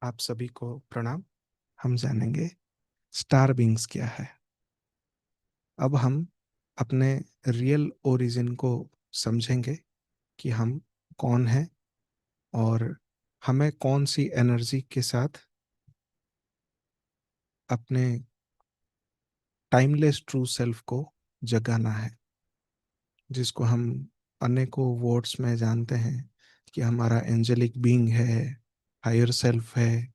आप सभी को प्रणाम। हम जानेंगे स्टार बींग्स क्या है। अब हम अपने रियल ओरिजिन को समझेंगे कि हम कौन हैं और हमें कौन सी एनर्जी के साथ अपने टाइमलेस ट्रू सेल्फ को जगाना है, जिसको हम अनेकों वर्ड्स में जानते हैं कि हमारा एंजेलिक बीइंग है, हायर सेल्फ है,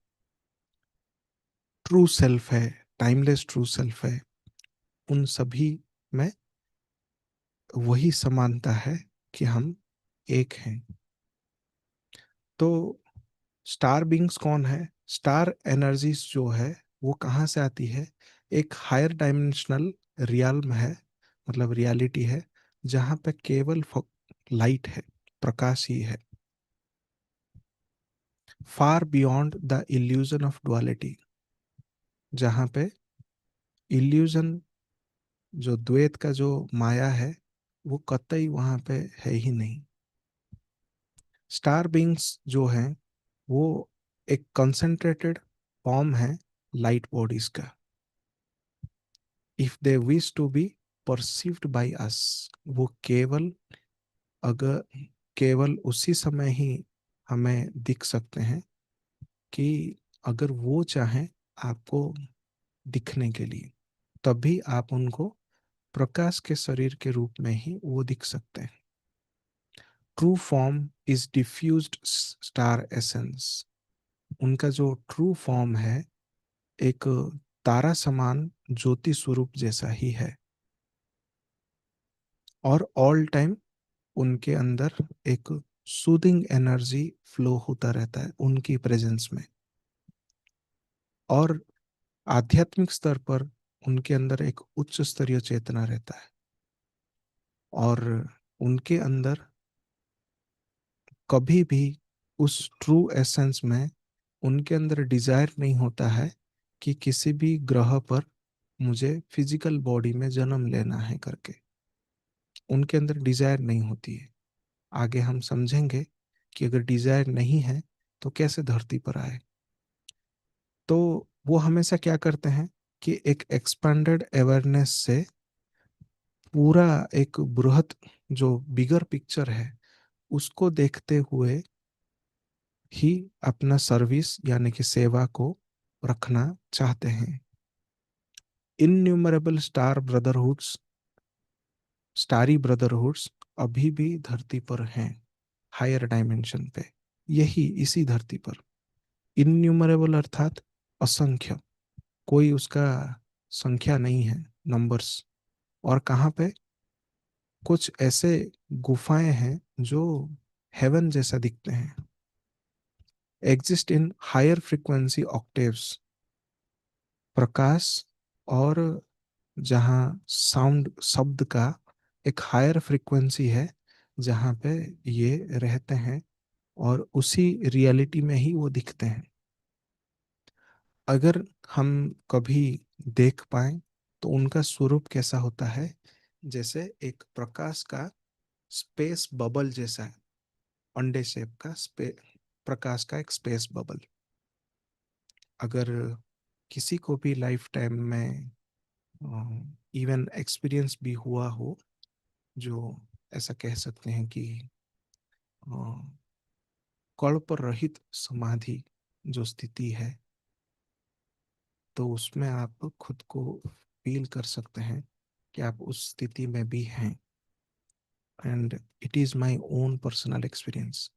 ट्रू सेल्फ है, टाइमलेस ट्रू सेल्फ है। उन सभी में वही समानता है कि हम एक हैं। तो स्टार बींग्स कौन है? स्टार एनर्जीज जो है वो कहाँ से आती है? एक हायर डायमेंशनल रियल्म है, मतलब रियलिटी है, जहाँ पे केवल लाइट है, प्रकाश ही है। Far beyond the illusion of duality, जहाँ पे इल्यूजन, जो द्वैत का जो माया है, वो कतई वहाँ पे है ही नहीं। स्टार बींग्स जो हैं वो एक कंसंट्रेटेड फॉर्म है लाइट बॉडीज का। If they wish to be perceived by us, वो केवल, अगर केवल उसी समय ही हमें दिख सकते हैं कि अगर वो चाहें आपको दिखने के लिए, तभी आप उनको प्रकाश के शरीर के रूप में ही वो दिख सकते हैं। True form is diffused star essence. उनका जो ट्रू फॉर्म है एक तारा समान ज्योति स्वरूप जैसा ही है, और ऑल टाइम उनके अंदर एक सूदिंग एनर्जी फ्लो होता रहता है उनकी प्रेजेंस में। और आध्यात्मिक स्तर पर उनके अंदर एक उच्च स्तरीय चेतना रहता है, और उनके अंदर कभी भी उस ट्रू एसेंस में उनके अंदर डिजायर नहीं होता है कि किसी भी ग्रह पर मुझे फिजिकल बॉडी में जन्म लेना है करके। उनके अंदर डिजायर नहीं होती है। आगे हम समझेंगे कि अगर डिजायर नहीं है तो कैसे धरती पर आए। तो वो हमेशा क्या करते हैं कि एक एक्सपेंडेड अवेयरनेस से पूरा एक बृहत जो बिगर पिक्चर है उसको देखते हुए ही अपना सर्विस यानी कि सेवा को रखना चाहते हैं। इनन्यूमरेबल स्टार ब्रदरहुड्स, स्टारी ब्रदरहुड्स अभी भी धरती पर हैं, हायर डायमेंशन पे, यही इसी धरती पर। इनन्यूमरेबल अर्थात असंख्य, कोई उसका संख्या नहीं है, नंबर्स। और कहाँ पे? कुछ ऐसे गुफाएं हैं जो हेवन जैसा दिखते हैं, exist in higher frequency octaves, प्रकाश और जहाँ साउंड शब्द का एक हायर फ्रीक्वेंसी है, जहाँ पे ये रहते हैं और उसी रियलिटी में ही वो दिखते हैं। अगर हम कभी देख पाए तो उनका स्वरूप कैसा होता है? जैसे एक प्रकाश का स्पेस बबल जैसा है, अंडे शेप का प्रकाश का एक स्पेस बबल। अगर किसी को भी लाइफ टाइम में इवन एक्सपीरियंस भी हुआ हो, जो ऐसा कह सकते हैं कि अ, कल्प रहित समाधि जो स्थिति है, तो उसमें आप खुद को फील कर सकते हैं कि आप उस स्थिति में भी हैं। And it is my own personal experience.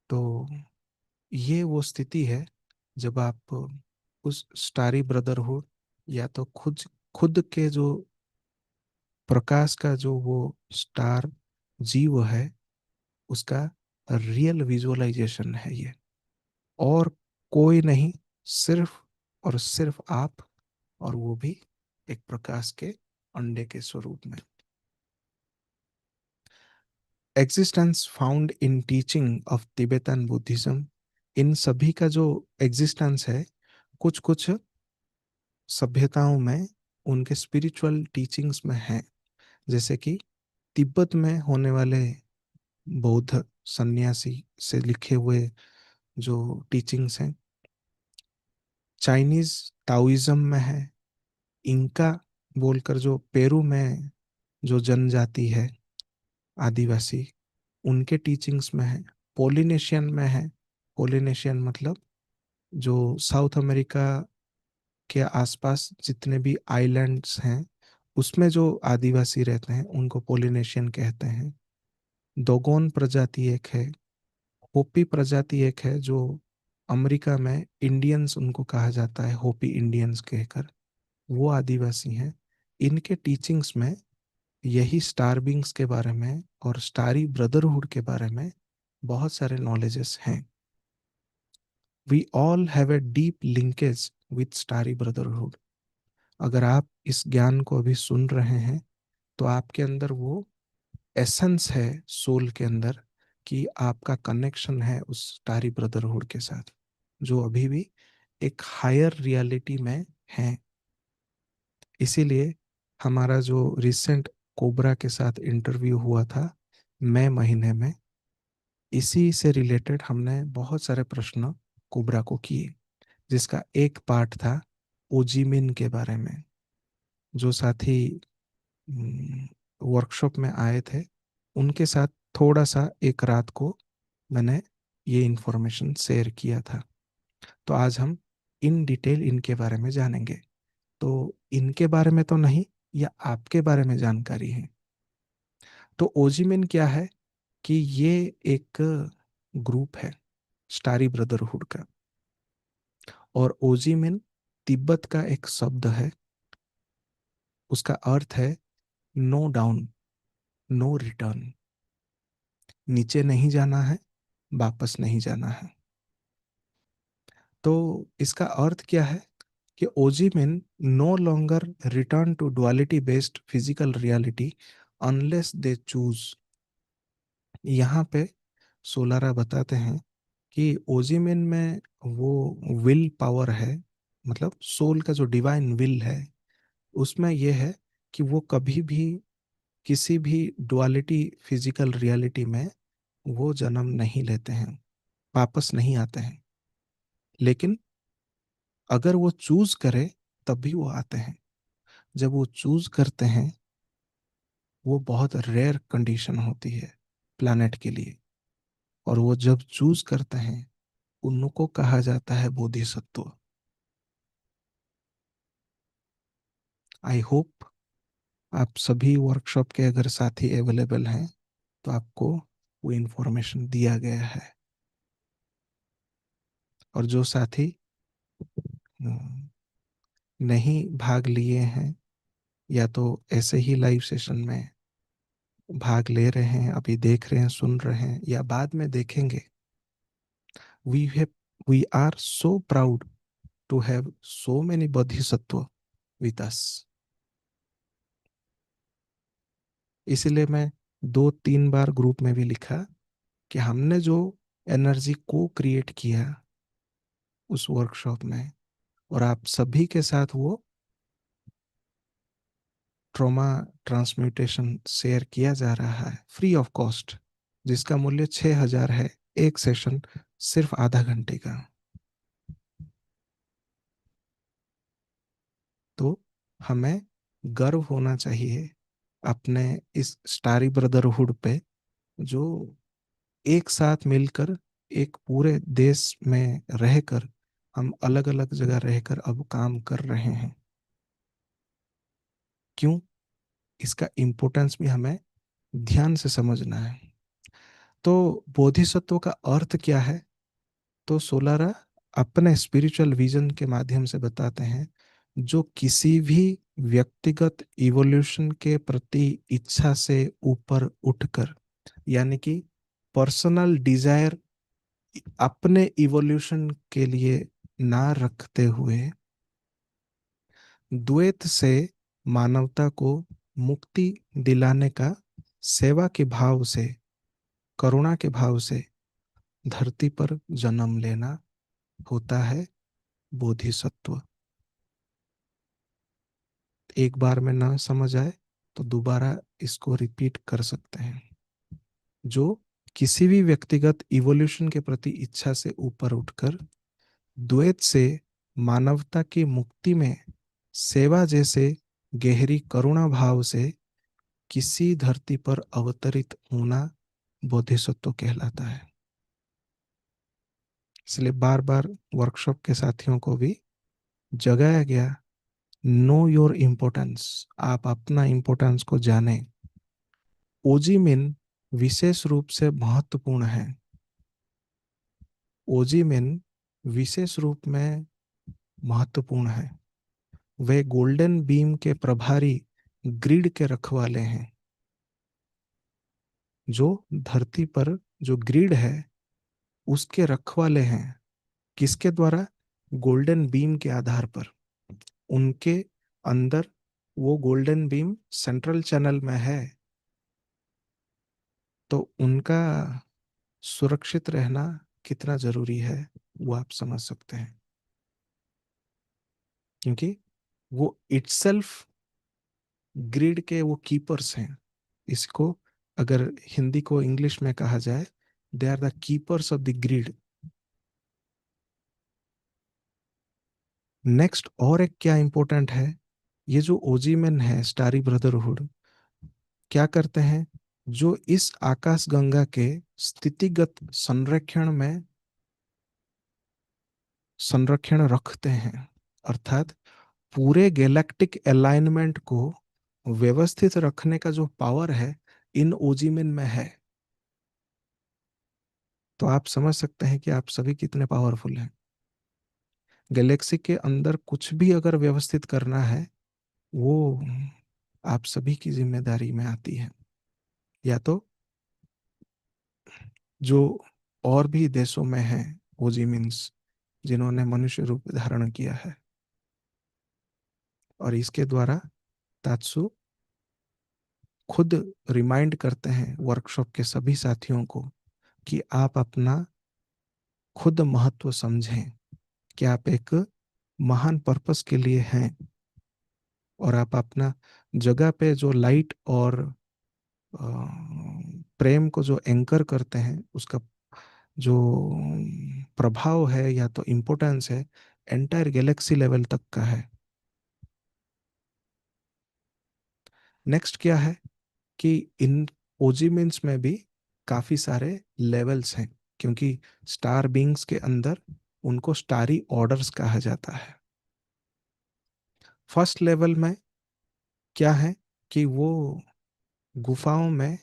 तो ये वो स्थिति है जब आप उस स्टारी ब्रदरहुड, या तो खुद खुद के जो प्रकाश का जो वो स्टार जीव है, उसका रियल विजुअलाइजेशन है ये। और कोई नहीं, सिर्फ और सिर्फ आप, और वो भी एक प्रकाश के अंडे के स्वरूप में। Existence found in teaching of Tibetan Buddhism, इन सभी का जो एग्जिस्टेंस है कुछ कुछ सभ्यताओं में उनके स्पिरिचुअल टीचिंग्स में है। जैसे कि तिब्बत में होने वाले बौद्ध सन्यासी से लिखे हुए जो टीचिंग्स हैं। चाइनीज ताओइज्म में है। इंका बोलकर जो पेरू में जो जनजाति है, आदिवासी, उनके टीचिंग्स में है। पोलिनेशियन में है। पोलिनेशियन मतलब जो साउथ अमेरिका के आसपास जितने भी आइलैंड्स हैं, उसमें जो आदिवासी रहते हैं उनको पोलिनेशियन कहते हैं। दोगोन प्रजाति एक है। होपी प्रजाति एक है जो अमेरिका में इंडियंस उनको कहा जाता है, होपी इंडियंस कहकर, वो आदिवासी हैं। इनके टीचिंग्स में यही स्टार बिंग्स के बारे में और स्टारी ब्रदरहुड के बारे में बहुत सारे नॉलेजेस हैं। We all have a deep linkage with starry brotherhood. अगर आप इस ज्ञान को अभी सुन रहे हैं तो आपके अंदर वो एसेंस है, सोल के अंदर, कि आपका कनेक्शन है उस स्टारी ब्रदरहुड के साथ, जो अभी भी एक हायर रियलिटी में है। इसीलिए हमारा जो रिसेंट कोबरा के साथ इंटरव्यू हुआ था मई महीने में, इसी से रिलेटेड हमने बहुत सारे प्रश्न कोबरा को किए, जिसका एक पार्ट था ओजीमिन के बारे में। जो साथी वर्कशॉप में आए थे, उनके साथ थोड़ा सा एक रात को मैंने ये इंफॉर्मेशन शेयर किया था। तो आज हम इन डिटेल इनके बारे में जानेंगे। तो इनके बारे में तो नहीं, या आपके बारे में जानकारी है। तो ओजीमिन क्या है, कि ये एक ग्रुप है स्टारी ब्रदरहुड का। और ओजीमिन तिब्बत का एक शब्द है। उसका अर्थ है नो डाउन, नो रिटर्न। नीचे नहीं जाना है, वापस नहीं जाना है। तो इसका अर्थ क्या है, कि Ogmin no longer return to duality based physical reality unless they choose. यहाँ पे सोलारा बताते हैं कि ओजीमिन में वो विल पावर है, मतलब सोल का जो डिवाइन विल है, उसमें ये है कि वो कभी भी किसी भी डुअलिटी फिजिकल रियलिटी में वो जन्म नहीं लेते हैं, वापस नहीं आते हैं। लेकिन अगर वो चूज करे तब भी वो आते हैं। जब वो चूज करते हैं, वो बहुत रेयर कंडीशन होती है प्लैनेट के लिए। और वो जब चूज करते हैं, उनको कहा जाता है बोधिसत्व। आई होप आप सभी वर्कशॉप के अगर साथी अवेलेबल हैं तो आपको वो इंफॉर्मेशन दिया गया है। और जो साथी हम्म, नहीं भाग लिए हैं, या तो ऐसे ही लाइव सेशन में भाग ले रहे हैं, अभी देख रहे हैं, सुन रहे हैं, या बाद में देखेंगे, we have we are so proud to have so many bodhisattva with us. इसलिए मैं 2-3 बार ग्रुप में भी लिखा कि हमने जो एनर्जी को क्रिएट किया उस वर्कशॉप में, और आप सभी के साथ वो ट्रॉमा ट्रांसम्यूटेशन शेयर किया जा रहा है फ्री ऑफ कॉस्ट, जिसका मूल्य 6,000 है, एक सेशन सिर्फ आधा घंटे का। तो हमें गर्व होना चाहिए अपने इस स्टारी ब्रदरहुड पे, जो एक साथ मिलकर एक पूरे देश में रहकर, हम अलग अलग जगह रहकर अब काम कर रहे हैं। क्यों? इसका इम्पोर्टेंस भी हमें ध्यान से समझना है। तो बोधिसत्व का अर्थ क्या है? तो सोलारा अपने स्पिरिचुअल विजन के माध्यम से बताते हैं, जो किसी भी व्यक्तिगत इवोल्यूशन के प्रति इच्छा से ऊपर उठकर, यानी कि पर्सनल डिजायर अपने इवोल्यूशन के लिए ना रखते हुए, द्वैत से मानवता को मुक्ति दिलाने का सेवा के भाव से, करुणा के भाव से धरती पर जन्म लेना होता है बोधिसत्व। एक बार में ना समझ आए तो दोबारा इसको रिपीट कर सकते हैं। जो किसी भी व्यक्तिगत इवोल्यूशन के प्रति इच्छा से ऊपर उठकर द्वैत से मानवता की मुक्ति में सेवा जैसे गहरी करुणा भाव से किसी धरती पर अवतरित होना बोधिसत्व कहलाता है। इसलिए बार बार वर्कशॉप के साथियों को भी जगाया गया, नो योर इम्पोर्टेंस, आप अपना इम्पोर्टेंस को जाने। ओजीमिन विशेष रूप से महत्वपूर्ण है। ओजीमिन विशेष रूप में महत्वपूर्ण है। वे गोल्डन बीम के प्रभारी ग्रिड के रखवाले हैं। जो धरती पर जो ग्रिड है उसके रखवाले हैं। किसके द्वारा? गोल्डन बीम के आधार पर। उनके अंदर वो गोल्डन बीम सेंट्रल चैनल में है, तो उनका सुरक्षित रहना कितना जरूरी है वो आप समझ सकते हैं। क्योंकि वो इटसेल्फ ग्रिड के वो कीपर्स हैं। इसको अगर हिंदी को इंग्लिश में कहा जाए, they are the keepers of the grid. Next और एक क्या इंपॉर्टेंट है, ये जो ओजी मैन है, स्टारी ब्रदरहुड, क्या करते हैं? जो इस आकाश गंगा के स्थितिगत संरक्षण रखते हैं, अर्थात पूरे गैलेक्टिक अलाइनमेंट को व्यवस्थित रखने का जो पावर है इन ओजीमिन में है। तो आप समझ सकते हैं कि आप सभी कितने पावरफुल हैं। गैलेक्सी के अंदर कुछ भी अगर व्यवस्थित करना है, वो आप सभी की जिम्मेदारी में आती है। या तो जो और भी देशों में हैं ओजीमिन्स, जिन्होंने मनुष्य रूप धारण किया है, और इसके द्वारा तात्सु खुद रिमाइंड करते हैं वर्कशॉप के सभी साथियों को कि आप अपना खुद महत्व समझें, कि आप एक महान पर्पस के लिए हैं, और आप अपना जगह पे जो लाइट और प्रेम को जो एंकर करते हैं, उसका जो प्रभाव है या तो इम्पोर्टेंस है, एंटायर गैलेक्सी लेवल तक का है। नेक्स्ट क्या है कि इन ओजीमिन्स में भी काफी सारे लेवल्स हैं, क्योंकि स्टार बींग्स के अंदर उनको स्टारी ऑर्डर्स कहा जाता है। फर्स्ट लेवल में क्या है कि वो गुफाओं में,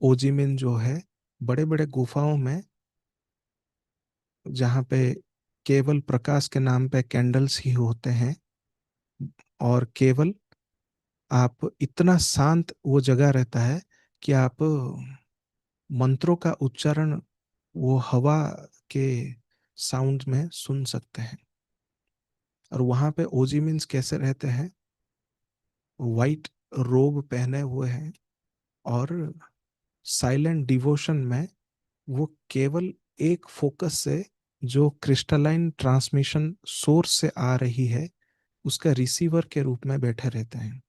ओजीमिन जो है बड़े बड़े गुफाओं में, जहाँ पे केवल प्रकाश के नाम पे कैंडल्स ही होते हैं, और केवल आप इतना शांत वो जगह रहता है कि आप मंत्रों का उच्चारण वो हवा के साउंड में सुन सकते हैं। और वहाँ पे ओजीमिन्स कैसे रहते हैं? वाइट रोब पहने हुए हैं, और साइलेंट डिवोशन में वो केवल एक फोकस से, जो क्रिस्टलाइन ट्रांसमिशन सोर्स से आ रही है, उसका रिसीवर के रूप में बैठे रहते हैं।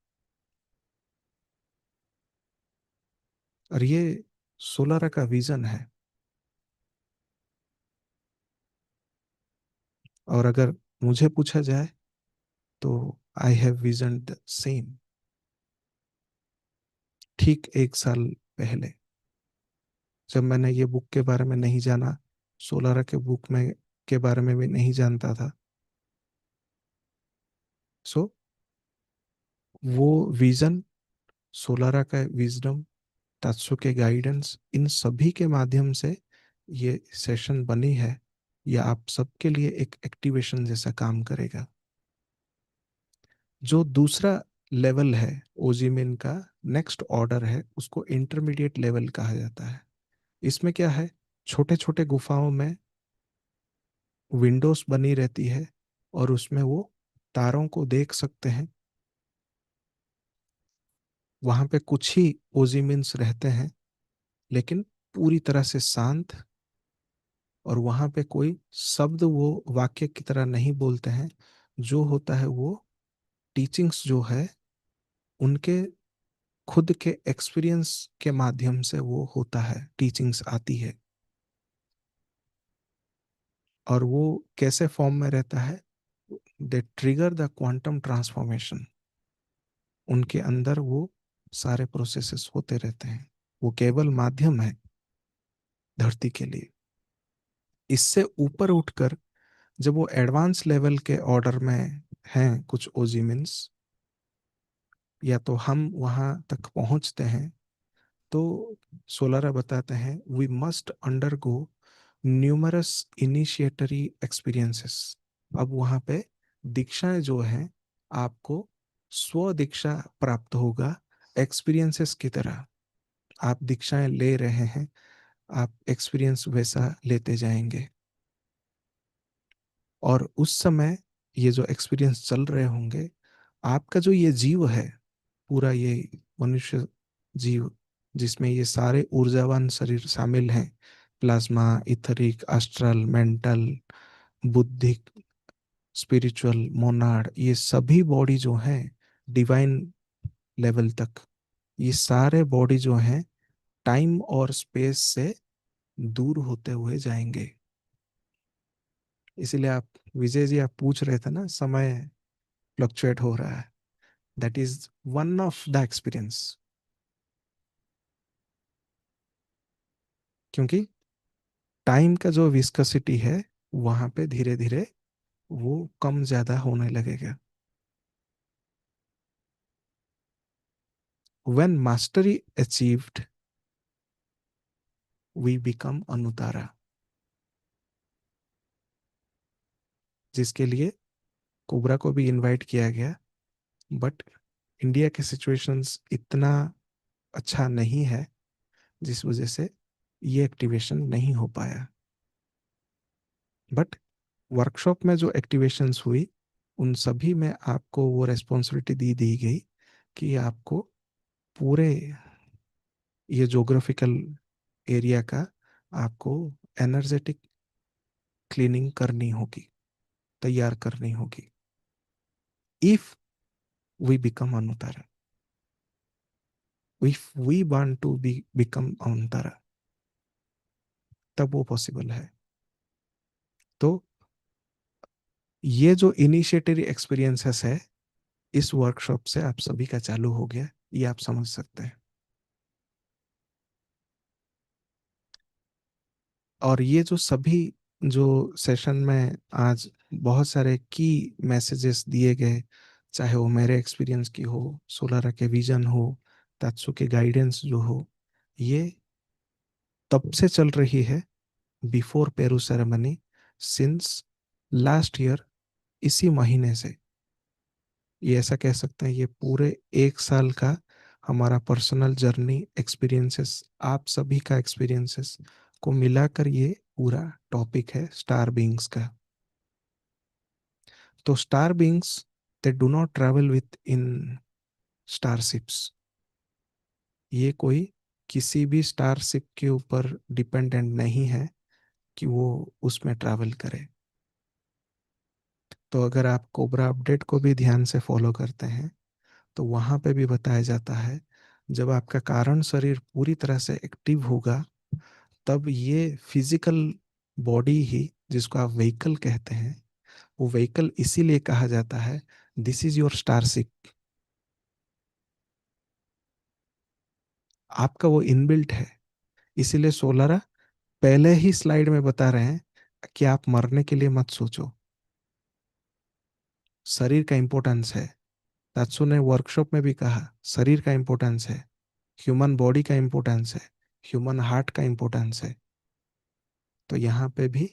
और ये सोलारा का विजन है। और अगर मुझे पूछा जाए तो I have vision the same. ठीक एक साल पहले जब मैंने ये बुक के बारे में नहीं जाना, सोलारा के बुक में के बारे में भी नहीं जानता था, सो वो विजन, सोलारा का विजडम, तात्सु के गाइडेंस, इन सभी के माध्यम से ये सेशन बनी है। यह आप सबके लिए एक एक्टिवेशन जैसा काम करेगा। जो दूसरा लेवल है ओजीमिन का, नेक्स्ट ऑर्डर है, उसको इंटरमीडिएट लेवल कहा जाता है। इसमें क्या है? छोटे छोटे गुफाओं में विंडोज बनी रहती है, और उसमें वो तारों को देख सकते हैं। वहां पे कुछ ही ओजीमिन्स रहते हैं, लेकिन पूरी तरह से शांत। और वहां पे कोई शब्द वो वाक्य की तरह नहीं बोलते हैं। जो होता है वो टीचिंग्स जो है उनके खुद के एक्सपीरियंस के माध्यम से वो होता है, टीचिंग्स आती है। और वो कैसे फॉर्म में रहता है? दे ट्रिगर द क्वांटम ट्रांसफॉर्मेशन। उनके अंदर वो सारे प्रोसेसेस होते रहते हैं। वो केवल माध्यम है धरती के लिए। इससे ऊपर उठकर जब वो एडवांस लेवल के ऑर्डर में हैं कुछ ओजिमिन्स, या तो हम वहां तक पहुंचते हैं, तो सोलारा बताते हैं we must undergo numerous initiatory experiences. अब वहां पे दीक्षाएं जो हैं, आपको स्व दीक्षा प्राप्त होगा एक्सपीरियंसेस की तरह। आप दीक्षाएं ले रहे हैं, आप एक्सपीरियंस वैसा लेते जाएंगे। और उस समय ये जो एक्सपीरियंस चल रहे होंगे, आपका जो ये जीव है, पूरा ये मनुष्य जीव, जिसमें ये सारे ऊर्जावान शरीर शामिल हैं, प्लाज्मा, इथरिक, एस्ट्रल, मेंटल, बुद्धिक, स्पिरिचुअल, मोनाड, ये सभी बॉडी जो हैं डिवाइन लेवल तक, ये सारे बॉडी जो हैं टाइम और स्पेस से दूर होते हुए जाएंगे। इसीलिए आप, विजय जी, आप पूछ रहे थे ना, समय फ्लक्चुएट हो रहा है। That is one of the experience. क्योंकि टाइम का जो विस्कोसिटी है, वहां पे धीरे धीरे वो कम ज्यादा होने लगेगा। When mastery achieved we become Anuttara, जिसके लिए कोबरा को भी इनवाइट किया गया। बट इंडिया के सिचुएशंस इतना अच्छा नहीं है, जिस वजह से ये एक्टिवेशन नहीं हो पाया। बट वर्कशॉप में जो एक्टिवेशंस हुई, उन सभी में आपको वो रेस्पॉन्सिबिलिटी दी गई कि आपको पूरे ये जोग्राफिकल एरिया का आपको एनर्जेटिक क्लीनिंग करनी होगी, तैयार करनी होगी। If we become Anuttara, if we want to be become Anuttara, तब वो पॉसिबल है। तो ये जो इनिशिएटरी एक्सपीरियंसेस है, इस वर्कशॉप से आप सभी का चालू हो गया, ये आप समझ सकते हैं। और ये जो सभी जो सेशन में आज बहुत सारे की मैसेजेस दिए गए, चाहे वो मेरे एक्सपीरियंस की हो, सोलारा के विजन हो, तात्सु के गाइडेंस जो हो, ये तब से चल रही है, before Peru ceremony, since last year, इसी महीने से। ये ऐसा कह सकते हैं, ये पूरे एक साल का हमारा पर्सनल जर्नी एक्सपीरियंसेस, आप सभी का एक्सपीरियंसेस को मिलाकर ये पूरा टॉपिक है स्टार बीइंग्स का। तो star beings, they do not travel within starships. ये कोई किसी भी स्टारशिप के ऊपर डिपेंडेंट नहीं है कि वो उसमें ट्रैवल करे। तो अगर आप कोबरा अपडेट को भी ध्यान से फॉलो करते हैं, तो वहाँ पे भी बताया जाता है, जब आपका कारण शरीर पूरी तरह से एक्टिव होगा, तब ये फिजिकल बॉडी ही, जिसको आप व्हीकल कहते हैं, वो व्हीकल इसीलिए कहा जाता है, दिस इज योर स्टारशिप। आपका वो इनबिल्ट है। इसीलिए सोलारा पहले ही स्लाइड में बता रहे हैं कि आप मरने के लिए मत सोचो। शरीर का इंपॉर्टेंस है। तात्सु ने वर्कशॉप में भी कहा, शरीर का इंपॉर्टेंस है, ह्यूमन बॉडी का इंपॉर्टेंस है, ह्यूमन हार्ट का इंपॉर्टेंस है। तो यहाँ पे भी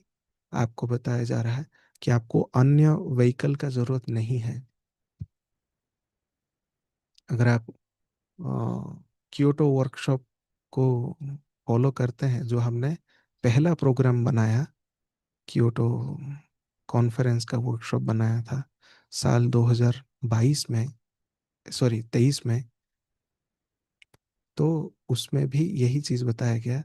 आपको बताया जा रहा है कि आपको अन्य व्हीकल का जरूरत नहीं है। अगर आप क्योटो वर्कशॉप को फॉलो करते हैं, जो हमने पहला प्रोग्राम बनाया, क्योटो कॉन्फ्रेंस का वर्कशॉप बनाया था साल 2022 में, सॉरी 23 में, तो उसमें भी यही चीज़ बताया गया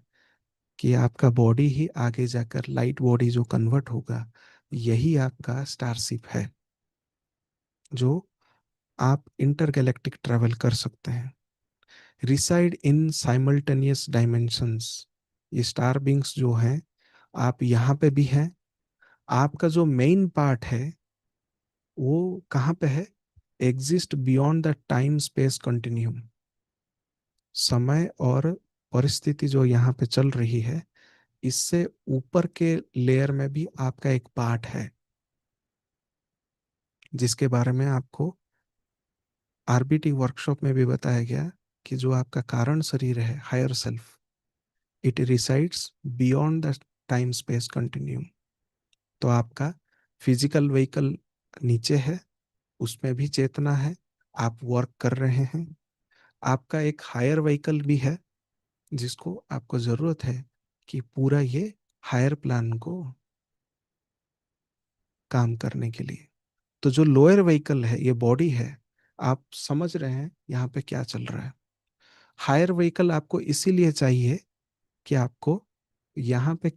कि आपका बॉडी ही आगे जाकर लाइट बॉडी जो कन्वर्ट होगा, यही आपका स्टारशिप है, जो आप इंटरगैलेक्टिक ट्रैवल कर सकते हैं। Reside in simultaneous dimensions. ये स्टार बींग्स जो हैं, आप यहाँ पे भी हैं। आपका जो मेन पार्ट है वो कहाँ पे है? Exist beyond the time space continuum. समय और परिस्थिति जो यहाँ पे चल रही है, इससे ऊपर के लेयर में भी आपका एक पार्ट है, जिसके बारे में आपको आरबीटी वर्कशॉप में भी बताया गया कि जो आपका कारण शरीर है, higher self, it resides beyond the time space continuum. तो आपका फिजिकल व्हीकल नीचे है, उसमें भी चेतना है, आप वर्क कर रहे हैं। आपका एक हायर व्हीकल भी है, जिसको आपको जरूरत है कि पूरा ये हायर प्लान को काम करने के लिए। तो जो लोअर व्हीकल है, ये बॉडी है, आप समझ रहे हैं यहाँ पे क्या चल रहा है। हायर व्हीकल आपको इसीलिए चाहिए कि आपको यहाँ पे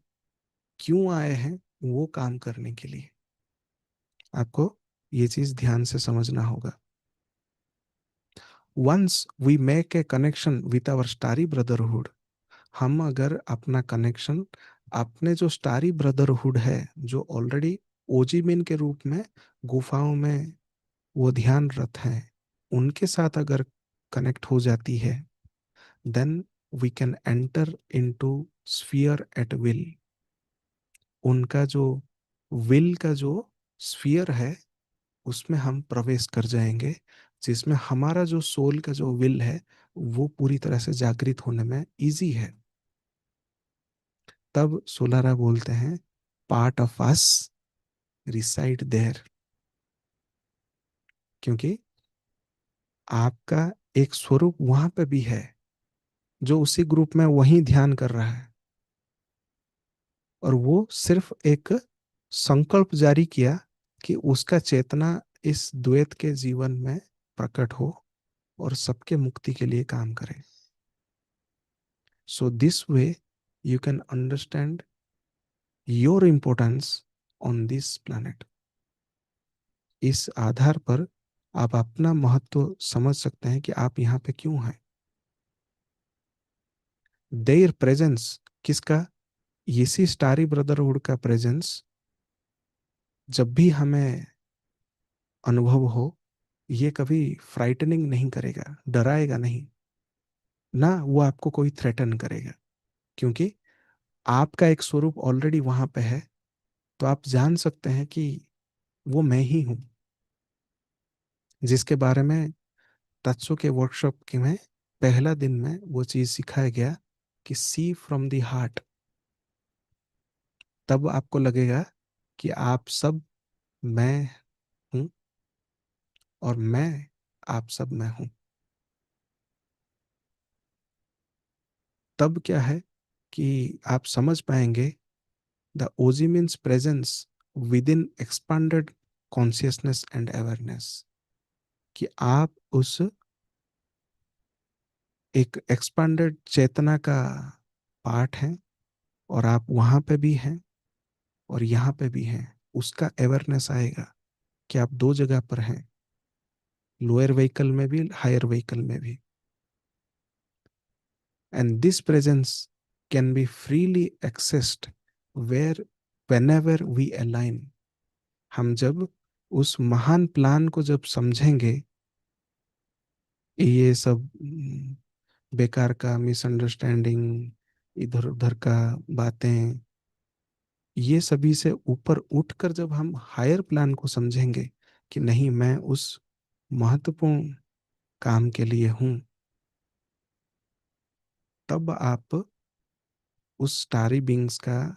क्यों आए हैं वो काम करने के लिए। आपको ये चीज ध्यान से समझना होगा। Once we make a connection with our starry brotherhood, हम अगर अपना कनेक्शन अपने जो स्टारी ब्रदरहुड है, जो ऑलरेडी ओजीमिन के रूप में गुफाओं में वो ध्यानरत हैं, उनके साथ अगर कनेक्ट हो जाती है, then we can enter into sphere at will. उनका जो विल का जो स्फीयर है, उसमें हम प्रवेश कर जाएंगे, जिसमें हमारा जो सोल का जो विल है वो पूरी तरह से जागृत होने में इजी है। तब सोलारा बोलते हैं part of us reside there, क्योंकि आपका एक स्वरूप वहां पे भी है जो उसी ग्रुप में वही ध्यान कर रहा है, और वो सिर्फ एक संकल्प जारी किया कि उसका चेतना इस द्वैत के जीवन में प्रकट हो और सबके मुक्ति के लिए काम करे। So this way you can understand your importance on this planet. इस आधार पर आप अपना महत्व समझ सकते हैं कि आप यहाँ पे क्यों हैं। देयर प्रेजेंस, किसका? इसी स्टारी ब्रदरहुड का प्रेजेंस जब भी हमें अनुभव हो, ये कभी फ्राइटनिंग नहीं करेगा, डराएगा नहीं, ना वो आपको कोई थ्रेटन करेगा, क्योंकि आपका एक स्वरूप ऑलरेडी वहां पे है। तो आप जान सकते हैं कि वो मैं ही हूँ, जिसके बारे में तत्सो के वर्कशॉप के में पहला दिन में वो चीज सिखाया गया कि सी फ्रॉम द हार्ट। तब आपको लगेगा कि आप सब मैं हूँ, और मैं आप सब में हूँ। तब क्या है कि आप समझ पाएंगे the OG means presence with in expanded consciousness and awareness, कि आप उस एक एक्सपांडेड चेतना का पार्ट हैं, और आप वहां पे भी हैं और यहाँ पे भी हैं। उसका अवेयरनेस आएगा कि आप दो जगह पर हैं, लोअर व्हीकल में भी, हायर व्हीकल में भी। And this presence can be freely accessed where whenever we align। हम जब उस महान प्लान को जब समझेंगे, ये सब बेकार का मिसअंडरस्टैंडिंग, इधर उधर का बातें, ये सभी से ऊपर उठकर जब हम हायर प्लान को समझेंगे कि नहीं, मैं उस महत्वपूर्ण काम के लिए हूं, तब आप उस स्टारी बींग्स का,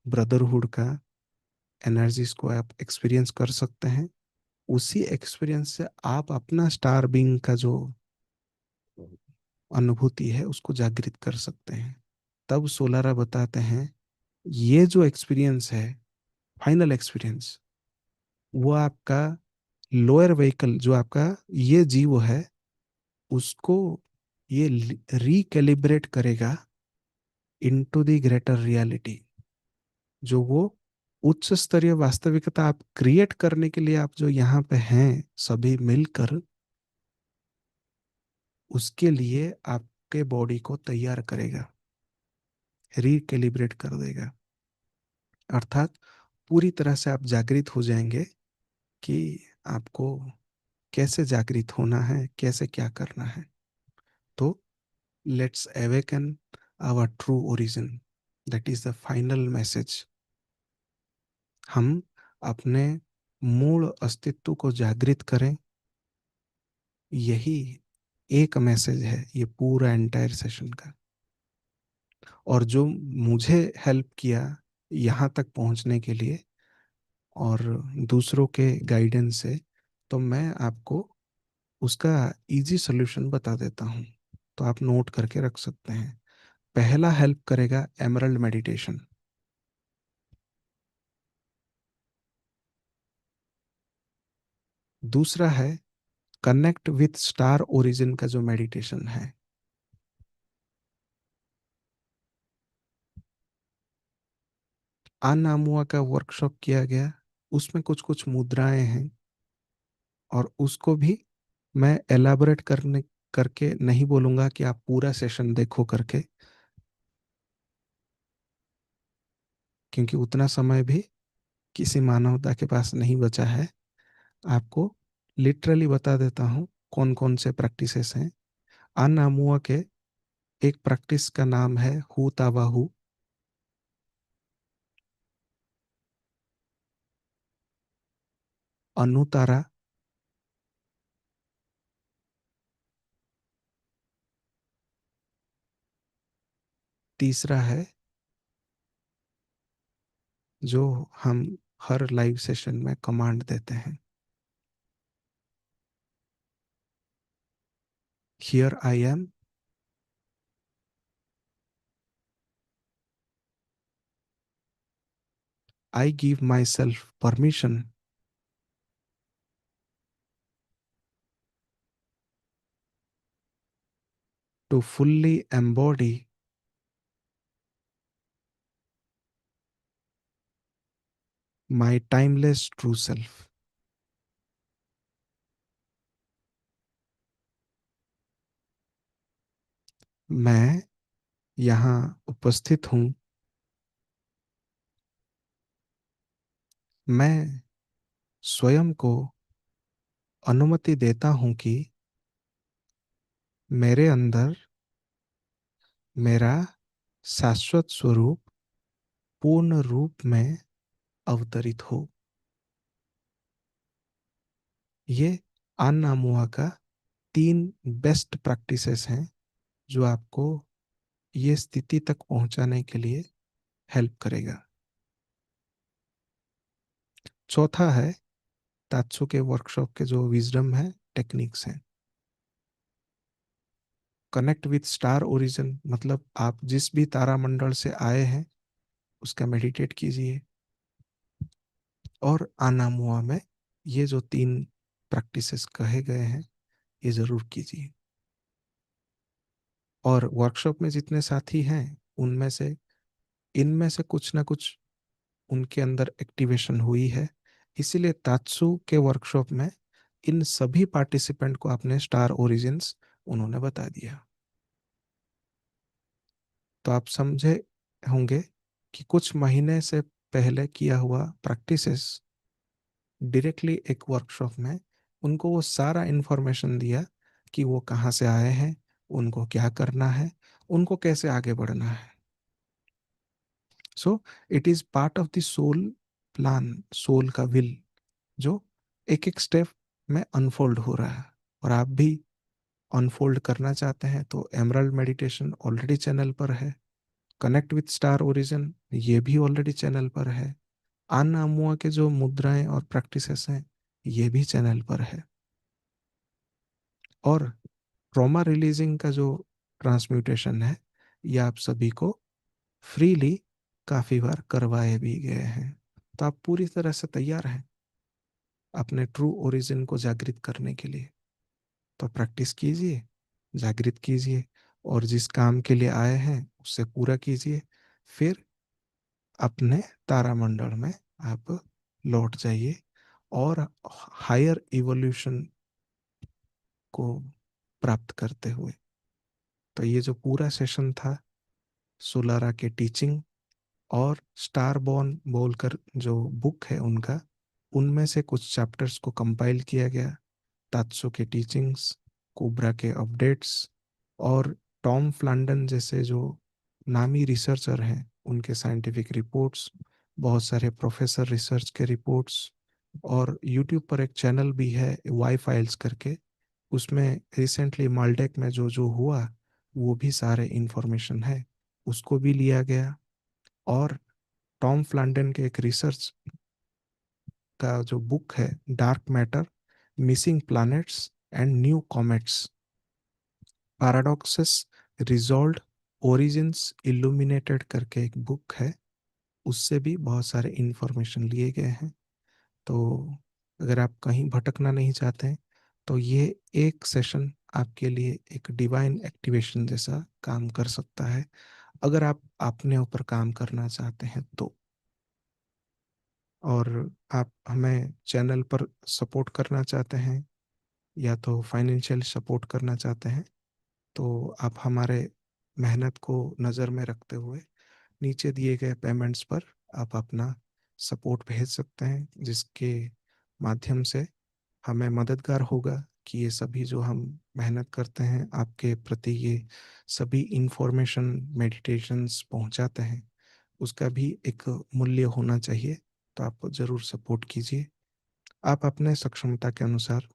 ब्रदरहुड का एनर्जीज को आप एक्सपीरियंस कर सकते हैं। उसी एक्सपीरियंस से आप अपना स्टार बींग का जो अनुभूति है उसको जागृत कर सकते हैं। तब सोलारा बताते हैं ये जो एक्सपीरियंस है, फाइनल एक्सपीरियंस, वो आपका लोअर व्हीकल जो आपका ये जीव है, उसको ये रिकैलिब्रेट करेगा इनटू द ग्रेटर रियलिटी। जो वो उच्च स्तरीय वास्तविकता आप क्रिएट करने के लिए आप जो यहाँ पे हैं सभी मिलकर, उसके लिए आप आपके बॉडी को तैयार करेगा, रिकैलिब्रेट कर देगा। अर्थात पूरी तरह से आप जागृत हो जाएंगे कि आपको कैसे जागृत होना है, कैसे क्या करना है। तो let's awaken our true origin, that is the final message. हम अपने मूल अस्तित्व को जागृत करें, यही एक मैसेज है ये पूरा एंटायर सेशन का। और जो मुझे हेल्प किया यहाँ तक पहुँचने के लिए और दूसरों के गाइडेंस से, तो मैं आपको उसका इजी सॉल्यूशन बता देता हूँ। तो आप नोट करके रख सकते हैं। पहला हेल्प करेगा एमरल्ड मेडिटेशन। दूसरा है कनेक्ट विथ स्टार ओरिजिन का जो मेडिटेशन है। अनामुआ का वर्कशॉप किया गया, उसमें कुछ कुछ मुद्राएं हैं, और उसको भी मैं एलाबोरेट करने करके नहीं बोलूंगा कि आप पूरा सेशन देखो करके, क्योंकि उतना समय भी किसी मानवता के पास नहीं बचा है। आपको लिटरली बता देता हूँ कौन कौन से प्रैक्टिसेस हैं। अनामुआ के एक प्रैक्टिस का नाम है हु तावाहू। अनुतारा। तीसरा है जो हम हर लाइव सेशन में कमांड देते हैं, here I am, I give myself permission to fully embody my timeless true self. मैं यहाँ उपस्थित हूँ। मैं स्वयं को अनुमति देता हूँ कि मेरे अंदर मेरा शाश्वत स्वरूप पूर्ण रूप में अवतरित हो। ये अनामुआ का 3 बेस्ट प्रैक्टिसेस हैं जो आपको ये स्थिति तक पहुंचाने के लिए हेल्प करेगा। चौथा है तात्सु के वर्कशॉप के जो विजडम है, टेक्निक्स हैं। कनेक्ट विथ स्टार ओरिजिन, मतलब आप जिस भी तारामंडल से आए हैं उसका मेडिटेट कीजिए। और अनामुआ में ये जो 3 प्रैक्टिसेस कहे गए हैं ये जरूर कीजिए। और वर्कशॉप में जितने साथी हैं उनमें से इनमें से कुछ ना कुछ उनके अंदर एक्टिवेशन हुई है, इसीलिए तात्सु के वर्कशॉप में इन सभी पार्टिसिपेंट को अपने स्टार ओरिजिन्स उन्होंने बता दिया। तो आप समझे होंगे कि कुछ महीने से पहले किया हुआ प्रैक्टिसेस डायरेक्टली एक वर्कशॉप में उनको वो सारा इंफॉर्मेशन दिया कि वो कहाँ से आए हैं, उनको क्या करना है, उनको कैसे आगे बढ़ना है। So it is part of the soul plan, soul का विल, जो एक एक स्टेप में अनफोल्ड हो रहा है। और आप भी अनफोल्ड करना चाहते हैं तो एमरल्ड मेडिटेशन ऑलरेडी चैनल पर है। कनेक्ट विथ स्टार ओरिजिन ये भी ऑलरेडी चैनल पर है। अन अमुआ के जो मुद्राएं और प्रैक्टिसेस हैं ये भी चैनल पर है। और ट्रॉमा रिलीजिंग का जो ट्रांसम्यूटेशन है ये आप सभी को फ्रीली काफी बार करवाए भी गए हैं। तो आप पूरी तरह से तैयार हैं अपने ट्रू ओरिजिन को जागृत करने के लिए। तो प्रैक्टिस कीजिए, जागृत कीजिए, और जिस काम के लिए आए हैं उससे पूरा कीजिए। फिर अपने तारामंडल में आप लौट जाइए और हायर इवोल्यूशन को प्राप्त करते हुए। तो ये जो पूरा सेशन था, सोलारा के टीचिंग और स्टारबॉर्न बोलकर जो बुक है उनका, उनमें से कुछ चैप्टर्स को कंपाइल किया गया। तात्सो के टीचिंग्स, कोबरा के अपडेट्स और टॉम फ्लैंडन जैसे जो नामी रिसर्चर हैं उनके साइंटिफिक रिपोर्ट्स, बहुत सारे प्रोफेसर रिसर्च के रिपोर्ट्स, और यूट्यूब पर एक चैनल भी है वाई फाइल्स करके, उसमें रिसेंटली माल्टेक में जो जो हुआ वो भी सारे इंफॉर्मेशन है, उसको भी लिया गया। और टॉम फ्लैंडन के एक रिसर्च का जो बुक है, dark matter, missing planets and new comets, paradoxes resolved, origins illuminated करके एक बुक है, उससे भी बहुत सारे इंफॉर्मेशन लिए गए हैं। तो अगर आप कहीं भटकना नहीं चाहते हैं तो ये एक सेशन आपके लिए एक डिवाइन एक्टिवेशन जैसा काम कर सकता है, अगर आप अपने ऊपर काम करना चाहते हैं तो। और आप हमें चैनल पर सपोर्ट करना चाहते हैं या तो फाइनेंशियल सपोर्ट करना चाहते हैं, तो आप हमारे मेहनत को नज़र में रखते हुए नीचे दिए गए पेमेंट्स पर आप अपना सपोर्ट भेज सकते हैं, जिसके माध्यम से हमें मददगार होगा कि ये सभी जो हम मेहनत करते हैं आपके प्रति, ये सभी इंफॉर्मेशन मेडिटेशंस पहुंचाते हैं, उसका भी एक मूल्य होना चाहिए। तो आप ज़रूर सपोर्ट कीजिए, आप अपने सक्षमता के अनुसार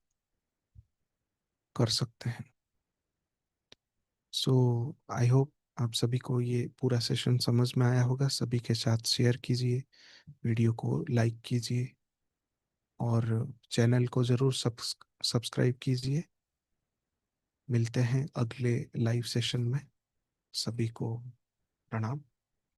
कर सकते हैं। सो आई होप आप सभी को ये पूरा सेशन समझ में आया होगा। सभी के साथ शेयर कीजिए, वीडियो को लाइक कीजिए और चैनल को ज़रूर सब्सक्राइब कीजिए। मिलते हैं अगले लाइव सेशन में। सभी को प्रणाम।